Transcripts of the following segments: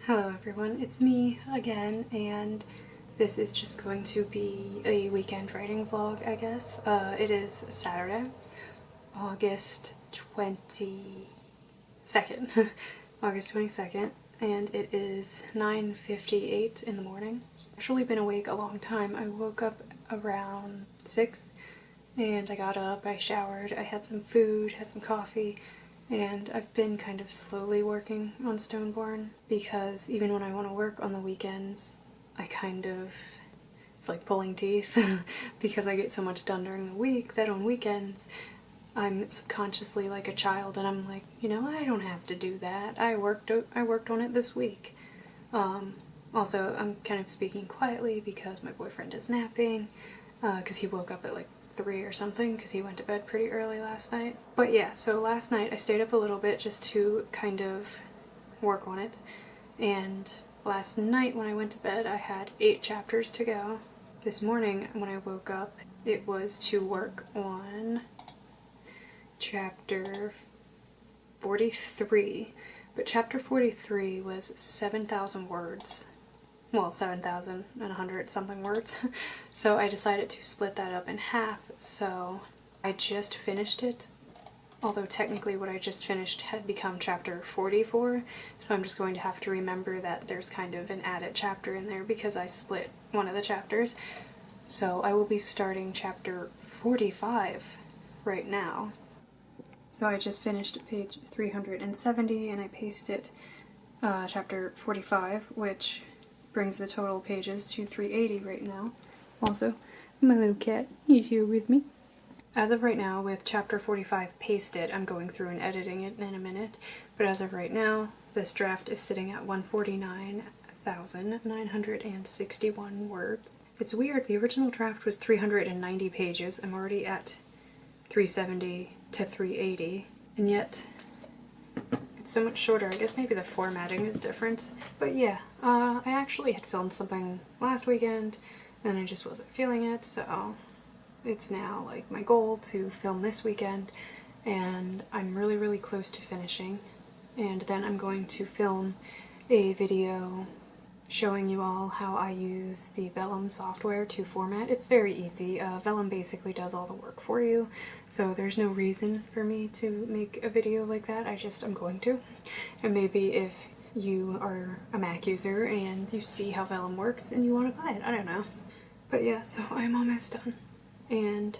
Hello everyone, it's me again, and this is just going to be a weekend writing vlog, I guess. It is Saturday, August 22nd, August 22nd, and it is 9:58 in the morning. I've actually been awake a long time. I woke up around 6, and I got up, I showered, I had some food, had some coffee, and I've been kind of slowly working on Stoneborn because even when I want to work on the weekends, it's like pulling teeth because I get so much done during the week that on weekends I'm subconsciously like a child and I'm like, I don't have to do that. I worked on it this week. Also, I'm kind of speaking quietly because my boyfriend is napping because he woke up at like 3 or something because he went to bed pretty early last night. But yeah, so last night I stayed up a little bit just to kind of work on it, and last night when I went to bed I had 8 chapters to go. This morning when I woke up it was to work on chapter 43, but chapter 43 was 7,000 words. Well, 7,100 something words. So I decided to split that up in half. So I just finished it, although technically what I just finished had become chapter 44. So I'm just going to have to remember that there's kind of an added chapter in there because I split one of the chapters. So I will be starting chapter 45 right now. So I just finished page 370 and I pasted chapter 45, which brings the total pages to 380 right now. Also, my little cat, he's here with me. As of right now, with chapter 45 pasted, I'm going through and editing it in a minute, but as of right now, this draft is sitting at 149,961 words. It's weird, the original draft was 390 pages. I'm already at 370 to 380, and yet it's so much shorter. I guess maybe the formatting is different. But yeah, I actually had filmed something last weekend and I just wasn't feeling it, so it's now like my goal to film this weekend, and I'm really close to finishing. And then I'm going to film a video showing you all how I use the Vellum software to format. It's very easy. Vellum basically does all the work for you, so there's no reason for me to make a video like that. I'm going to. And maybe if you are a Mac user and you see how Vellum works and you want to buy it, I don't know. But yeah, so I'm almost done. And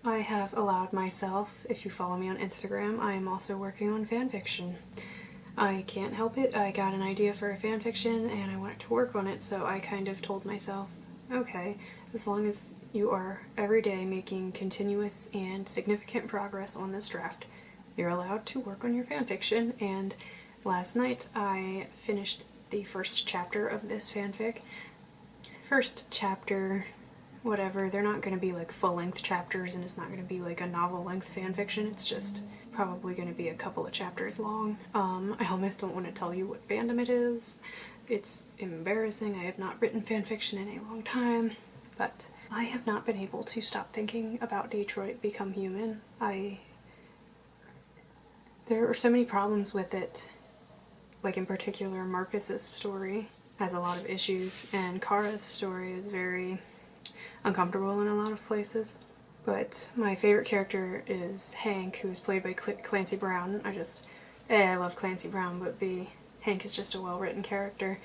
I have allowed myself, if you follow me on Instagram, I am also working on fanfiction. I can't help it. I got an idea for a fanfiction and I wanted to work on it, so I kind of told myself, okay, as long as you are every day making continuous and significant progress on this draft, you're allowed to work on your fanfiction. And last night I finished the first chapter of this fanfic. First chapter, whatever, they're not going to be like full-length chapters and it's not going to be like a novel-length fanfiction, it's just probably going to be a couple of chapters long. I almost don't want to tell you what fandom it is. It's embarrassing. I have not written fanfiction in a long time, but I have not been able to stop thinking about Detroit Become Human. There are so many problems with it, like in particular Marcus's story has a lot of issues and Kara's story is very uncomfortable in a lot of places. But my favorite character is Hank, who is played by Clancy Brown. I love Clancy Brown, but Hank is just a well-written character.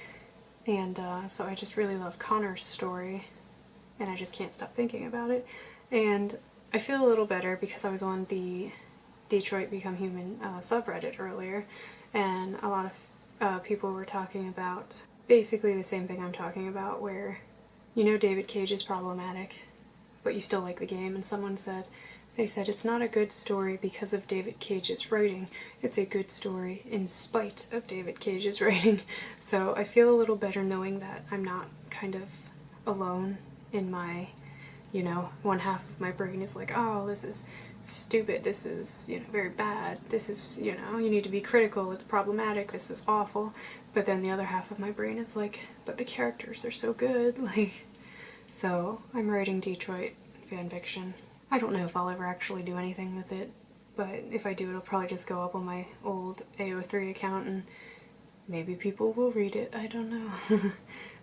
And so I just really love Connor's story, and I just can't stop thinking about it. And I feel a little better because I was on the Detroit Become Human subreddit earlier, and a lot of people were talking about basically the same thing I'm talking about, where David Cage is problematic, but you still like the game, and they said it's not a good story because of David Cage's writing, it's a good story in spite of David Cage's writing. So I feel a little better knowing that I'm not kind of alone in my, one half of my brain is like, oh, this is stupid, this is, very bad, this is, you need to be critical, it's problematic, this is awful. But then the other half of my brain is like, but the characters are so good, So I'm writing Detroit fanfiction. I don't know if I'll ever actually do anything with it, but if I do, it'll probably just go up on my old AO3 account and maybe people will read it, I don't know.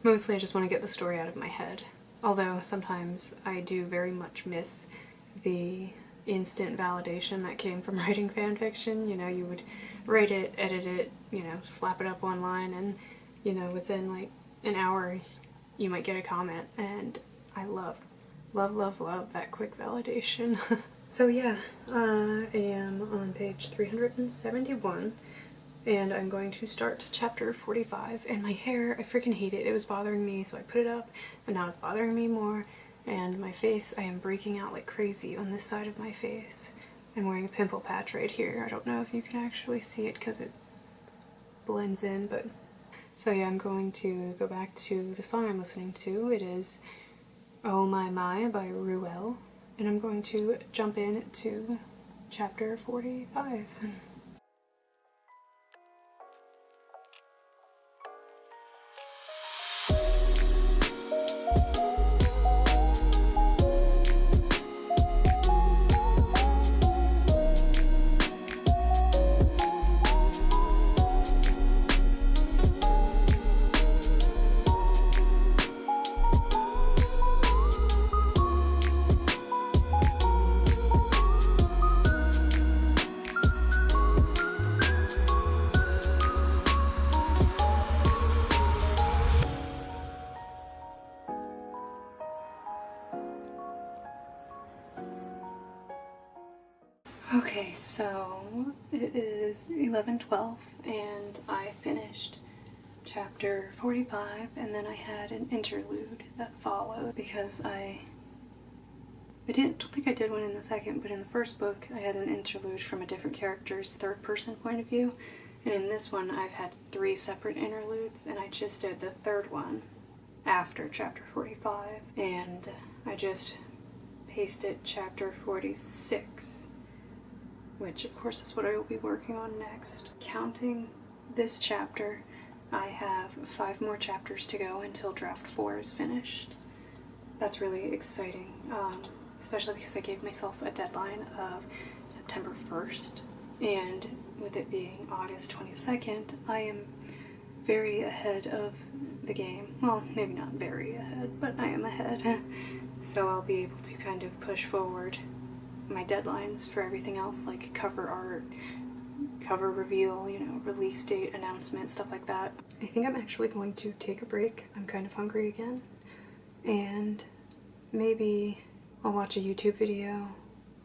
Mostly I just want to get the story out of my head. Although sometimes I do very much miss the instant validation that came from writing fan fiction. You know, you would write it, edit it, you know, slap it up one line, and, you know, within like an hour you might get a comment, and I love that quick validation. So yeah, I am on page 371, and I'm going to start chapter 45, and my hair, I freaking hate it. It was bothering me, so I put it up, and now it's bothering me more, and my face, I am breaking out like crazy on this side of my face. I'm wearing a pimple patch right here. I don't know if you can actually see it because it blends in, but... So yeah, I'm going to go back to the song I'm listening to. It is Oh My My by Ruel, and I'm going to jump in to chapter 45. Okay, so it is 11:12 and I finished chapter 45, and then I had an interlude that followed because don't think I did one in the second, but in the first book I had an interlude from a different character's third-person point of view, and in this one I've had 3 separate interludes, and I just did the third one after chapter 45, and I just pasted chapter 46. Which of course is what I will be working on next. Counting this chapter, I have 5 more chapters to go until draft 4 is finished. That's really exciting, especially because I gave myself a deadline of September 1st, and with it being August 22nd, I am very ahead of the game. Well, maybe not very ahead, but I am ahead. So I'll be able to kind of push forward my deadlines for everything else, like cover art, cover reveal, you know, release date, announcement, stuff like that. I think I'm actually going to take a break. I'm kind of hungry again, and maybe I'll watch a YouTube video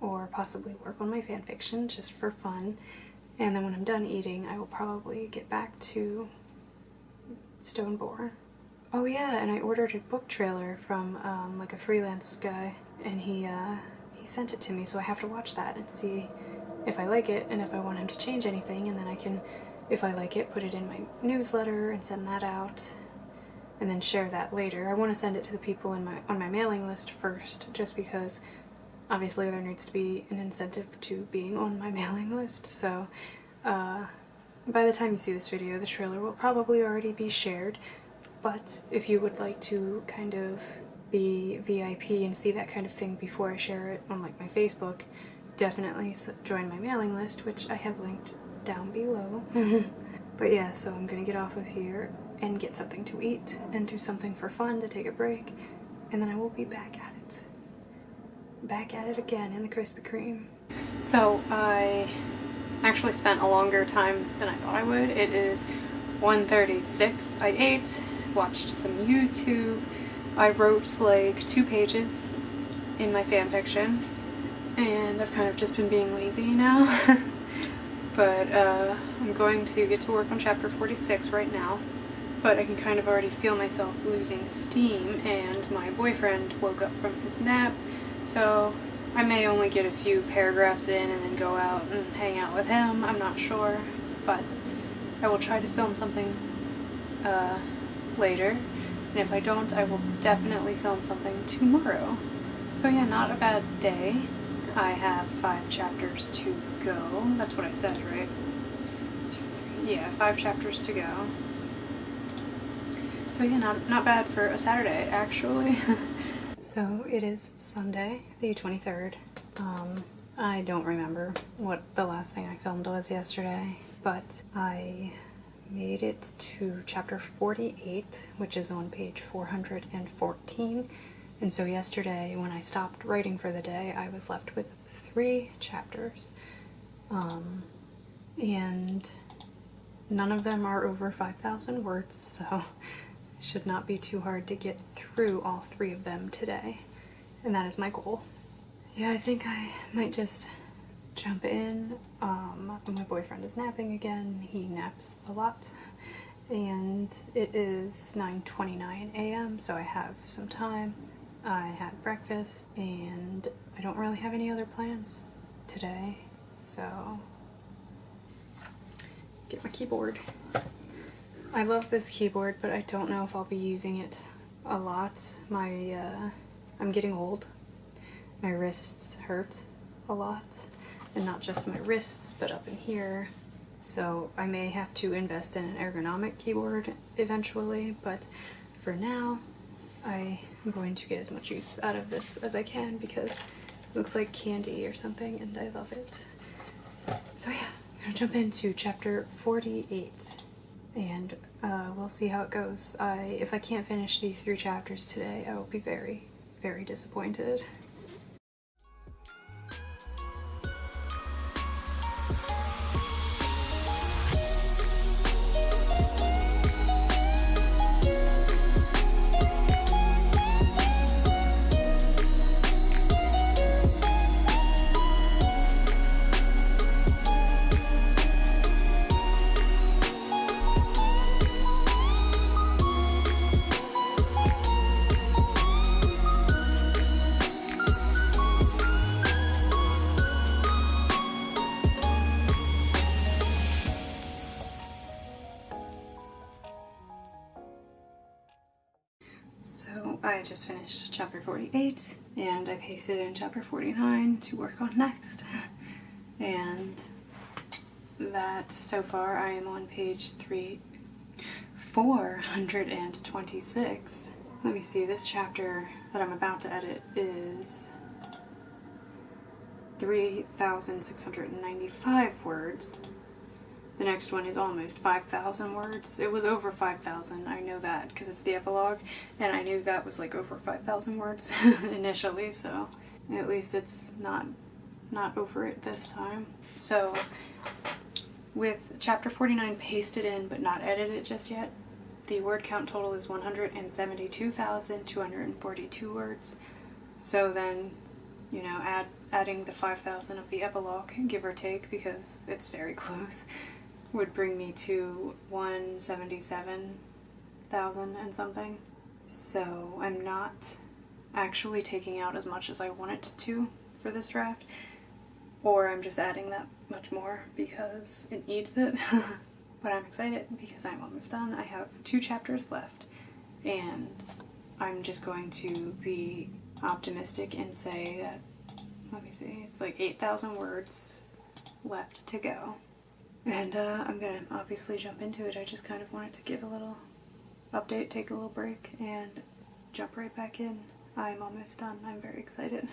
or possibly work on my fanfiction just for fun, and then when I'm done eating I will probably get back to Stoneborn. Oh yeah, and I ordered a book trailer from like a freelance guy, and he sent it to me, so I have to watch that and see if I like it and if I want him to change anything, and then I can, if I like it, put it in my newsletter and send that out and then share that later. I want to send it to the people on my mailing list first, just because obviously there needs to be an incentive to being on my mailing list. So by the time you see this video, the trailer will probably already be shared, but if you would like to kind of be VIP and see that kind of thing before I share it on like my Facebook, definitely join my mailing list, which I have linked down below. But yeah, so I'm gonna get off of here and get something to eat and do something for fun to take a break, and then I will be back at it again in the Krispy Kreme. So I actually spent a longer time than I thought I would. It is 1:36. I ate, watched some YouTube, I wrote like 2 pages in my fanfiction, and I've kind of just been being lazy now. But I'm going to get to work on chapter 46 right now, but I can kind of already feel myself losing steam, and my boyfriend woke up from his nap, so I may only get a few paragraphs in and then go out and hang out with him. I'm not sure, but I will try to film something later. And if I don't, I will definitely film something tomorrow. So yeah, not a bad day. I have 5 chapters to go. That's what I said, right? Yeah, 5 chapters to go. So yeah, not bad for a Saturday, actually. So it is Sunday, the 23rd. I don't remember what the last thing I filmed was yesterday, but I made it to chapter 48, which is on page 414. And so yesterday, when I stopped writing for the day, I was left with 3 chapters. And none of them are over 5,000 words, so it should not be too hard to get through all 3 of them today. And that is my goal. Yeah, I think I might just jump in. My boyfriend is napping again. He naps a lot. And it is 9:29 a.m., so I have some time. I had breakfast, and I don't really have any other plans today, so get my keyboard. I love this keyboard, but I don't know if I'll be using it a lot. I'm getting old. My wrists hurt a lot, and not just my wrists, but up in here. So I may have to invest in an ergonomic keyboard eventually, but for now, I am going to get as much use out of this as I can because it looks like candy or something, and I love it. So yeah, I'm gonna jump into chapter 48, and we'll see how it goes. If I can't finish these 3 chapters today, I will be very, very disappointed. So I just finished chapter 48, and I pasted in chapter 49 to work on next. And that, so far, I am on page 426. Let me see, this chapter that I'm about to edit is 3,695 words. The next one is almost 5,000 words. It was over 5,000, I know that, because it's the epilogue, and I knew that was like over 5,000 words initially, so at least it's not over it this time. So, with chapter 49 pasted in but not edited just yet, the word count total is 172,242 words. So then, you know, adding the 5,000 of the epilogue, give or take, because it's very close, would bring me to 177,000 and something. So I'm not actually taking out as much as I wanted to for this draft, or I'm just adding that much more because it needs it. But I'm excited because I'm almost done. I have 2 chapters left, and I'm just going to be optimistic and say that, let me see, it's like 8,000 words left to go. And I'm going to obviously jump into it. I just kind of wanted to give a little update, take a little break, and jump right back in. I'm almost done. I'm very excited.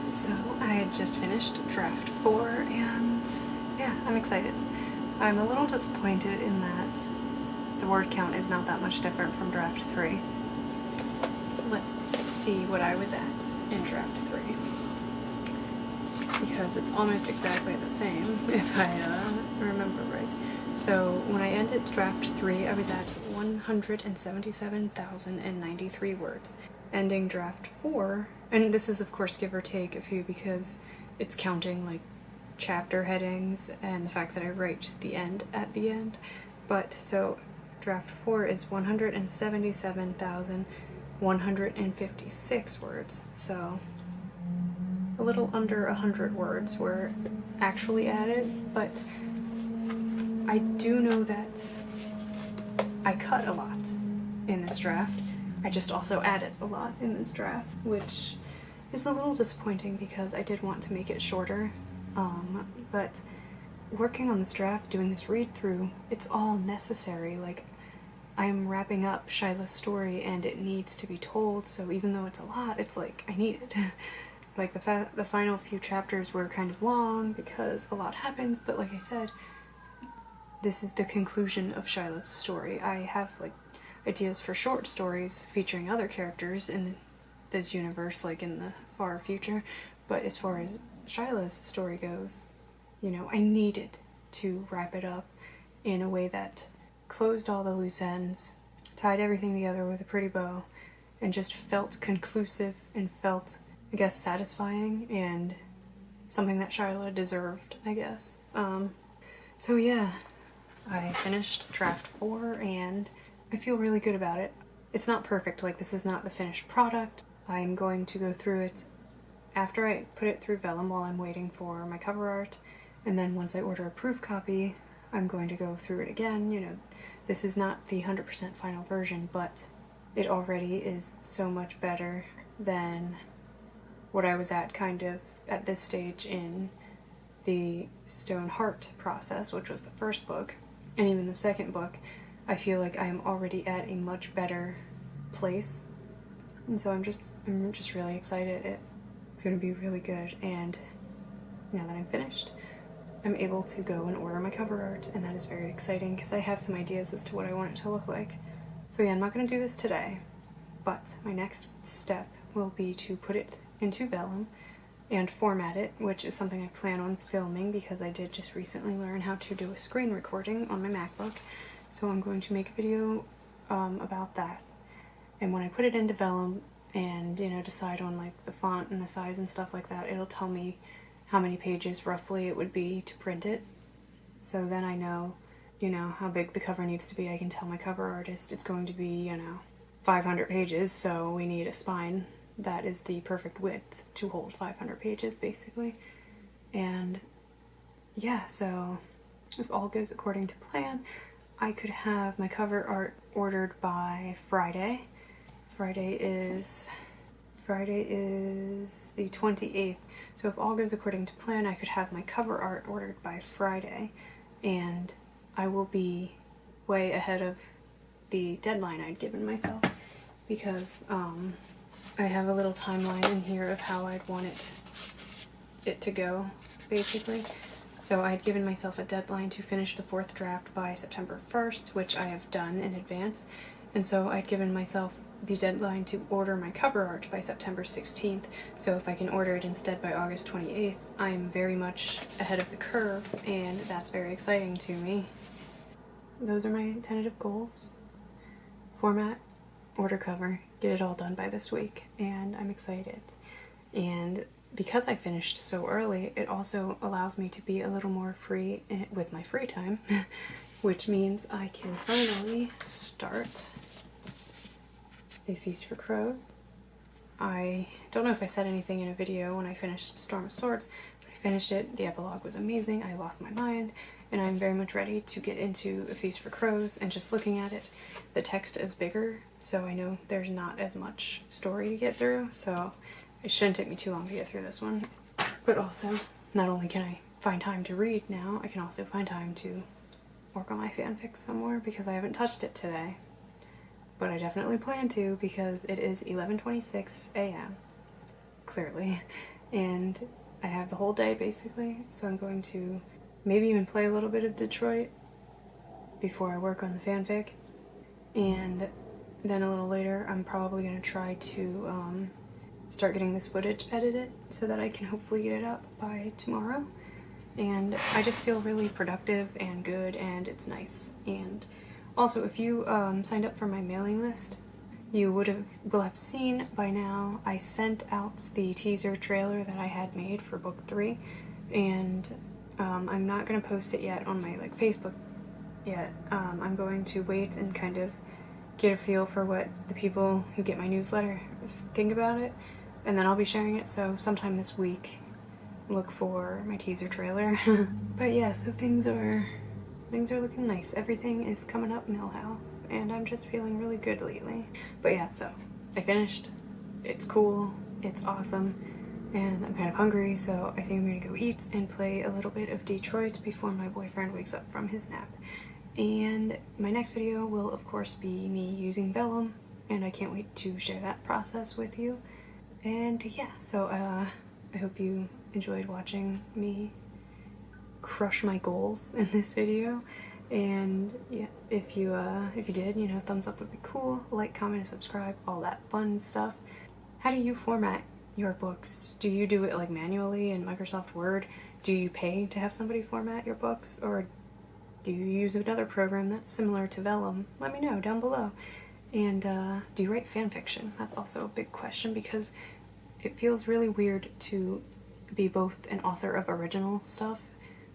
So I had just finished draft 4, and yeah, I'm excited. I'm a little disappointed in that the word count is not that much different from draft 3. Let's see what I was at in draft 3, because it's almost exactly the same if I remember right. So when I ended draft 3, I was at 177,093 words. Ending draft 4, and this is of course give or take a few because it's counting like chapter headings and the fact that I write the end at the end. But so draft 4 is 177,156 words. So a little under 100 words were actually added, but I do know that I cut a lot in this draft. I just also added a lot in this draft, which is a little disappointing because I did want to make it shorter, but working on this draft, doing this read-through, it's all necessary. Like, I'm wrapping up Shyla's story and it needs to be told, so even though it's a lot, it's like, I need it. Like, the final few chapters were kind of long because a lot happens, but like I said, this is the conclusion of Shyla's story. I have, like, ideas for short stories featuring other characters in this universe, like in the far future, but as far as Shyla's story goes, you know, I needed to wrap it up in a way that closed all the loose ends, tied everything together with a pretty bow, and just felt conclusive and felt, I guess, satisfying and something that Shyla deserved, I guess. So yeah, I finished draft 4 and I feel really good about it. It's not perfect, like this is not the finished product. I'm going to go through it after I put it through Vellum while I'm waiting for my cover art, and then once I order a proof copy, I'm going to go through it again. You know, this is not the 100% final version, but it already is so much better than what I was at kind of at this stage in the Stone Heart process, which was the first book, and even the second book. I feel like I am already at a much better place, and so I'm just really excited. It's going to be really good, and now that I'm finished, I'm able to go and order my cover art, and that is very exciting because I have some ideas as to what I want it to look like. So yeah, I'm not going to do this today, but my next step will be to put it into Vellum and format it, which is something I plan on filming because I did just recently learn how to do a screen recording on my MacBook. So I'm going to make a video about that. And when I put it into Vellum and, you know, decide on like the font and the size and stuff like that, it'll tell me how many pages roughly it would be to print it. So then I know, you know, how big the cover needs to be. I can tell my cover artist it's going to be, you know, 500 pages, so we need a spine that is the perfect width to hold 500 pages, basically. And yeah, so if all goes according to plan, I could have my cover art ordered by Friday. Friday is the 28th, so if all goes according to plan, I could have my cover art ordered by Friday, and I will be way ahead of the deadline I'd given myself, because I have a little timeline in here of how I'd want it to go, basically. So I had given myself a deadline to finish the 4th draft by September 1st, which I have done in advance, and so I'd given myself the deadline to order my cover art by September 16th, so if I can order it instead by August 28th, I'm very much ahead of the curve, and that's very exciting to me. Those are my tentative goals. Format, order cover, get it all done by this week, and I'm excited. And because I finished so early, it also allows me to be a little more free with my free time, which means I can finally start A Feast for Crows. I don't know if I said anything in a video when I finished Storm of Swords, but I finished it, the epilogue was amazing, I lost my mind, and I'm very much ready to get into A Feast for Crows, and just looking at it, the text is bigger, so I know there's not as much story to get through, so it shouldn't take me too long to get through this one. But also, not only can I find time to read now, I can also find time to work on my fanfic some more, because I haven't touched it today. But I definitely plan to, because it is 11:26 a.m. clearly, and I have the whole day basically, so I'm going to maybe even play a little bit of Detroit before I work on the fanfic, and then a little later I'm probably going to try to start getting this footage edited so that I can hopefully get it up by tomorrow. And I just feel really productive and good, and it's nice. And also, if you signed up for my mailing list, you will have seen by now I sent out the teaser trailer that I had made for book 3, and I'm not going to post it yet on my Facebook yet. I'm going to wait and kind of get a feel for what the people who get my newsletter think about it. and then I'll be sharing it, so sometime this week look for my teaser trailer. But yeah, so things are looking nice. Everything is coming up Millhouse, and I'm just feeling really good lately. But yeah, so I finished. It's cool, it's awesome, and I'm kind of hungry, so I think I'm gonna go eat and play a little bit of Detroit before my boyfriend wakes up from his nap. And my next video will of course be me using Vellum, and I can't wait to share that process with you. And yeah, so I hope you enjoyed watching me crush my goals in this video. And yeah, if you did, you know, thumbs up would be cool. Like, comment, and subscribe, all that fun stuff. How do you format your books? Do you do it like manually in Microsoft Word? Do you pay to have somebody format your books, or do you use another program that's similar to Vellum? Let me know down below. And do you write fan fiction? That's also a big question, because it feels really weird to be both an author of original stuff,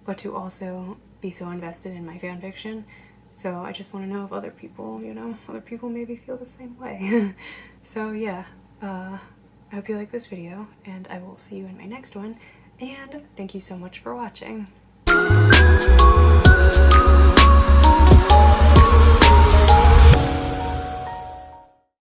but to also be so invested in my fan fiction. So I just want to know if other people, you know, other people maybe feel the same way. So yeah, I hope you like this video, and I will see you in my next one, and thank you so much for watching.